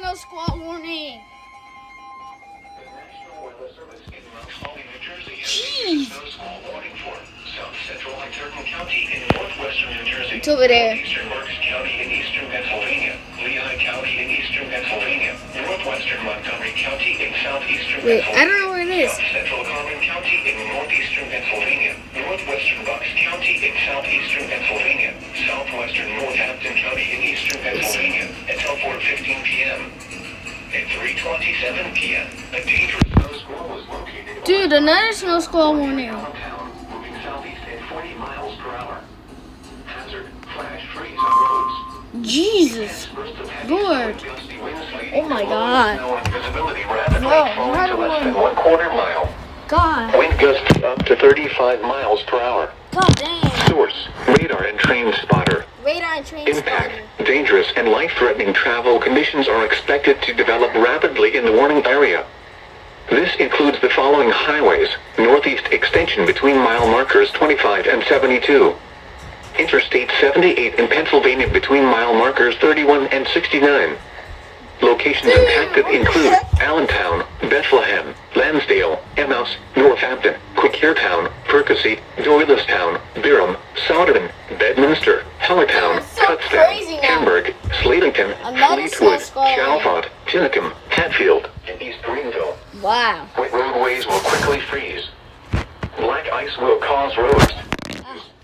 National Squall warning. Jeez. It's over there. Eastern Berks County in eastern Pennsylvania, Lehigh County in eastern Pennsylvania, northwestern Montgomery County in southeastern Wait, Pennsylvania. I don't know where it is. South central Carbon County in northeastern Pennsylvania, northwestern Bucks County in southeastern Pennsylvania, southwestern Northampton County in eastern Pennsylvania until 4:15 p.m. At 3:27 p.m., a dangerous snow squall was located. Dude, another snow squall warning. Downtown, moving southeast at 40 miles per hour. Hazard, flash freeze on roads. Jesus. Lord. Oh my God. Bro, how do Less than 1/4 mile. God. Wind gusts up to 35 miles per hour. God damn. Source, radar and train spotter. Radar and train Impact, spotter. dangerous and life-threatening travel conditions are expected to develop rapidly in the warning area. This includes the following highways: northeast extension between mile markers 25 and 72. Interstate 78 in Pennsylvania between mile markers 31 and 69. Locations impacted include Allentown, Bethlehem, Lansdale, Emmaus, Northampton, Quakertown, Percy, Doylestown, Byram, Souderton, Bedminster, Hellertown, That's so crazy Kutztown, now. Hamburg, Sladington, Another Fleetwood, snow squall. Chalfont, Tinicum, Hatfield, and East Greenville. Wow. Wet roadways will quickly freeze. Black ice will cause roads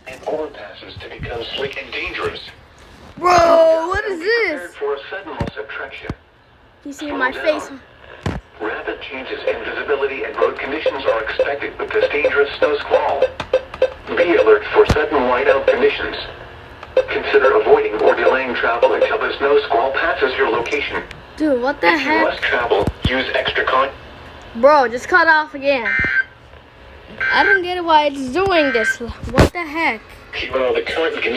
and overpasses to become slick and dangerous. Bro, what is Be this? prepared for a sudden loss of traction. You see my face? Rapid changes in visibility and road conditions are expected with this dangerous snow squall. Be alert for sudden whiteout conditions. Consider avoiding or delaying travel until the snow squall passes your location. Dude, what the If you heck? must travel, use extra caution. Bro, just cut off again. I don't get why it's doing this. What the heck? Keep on the current conditions.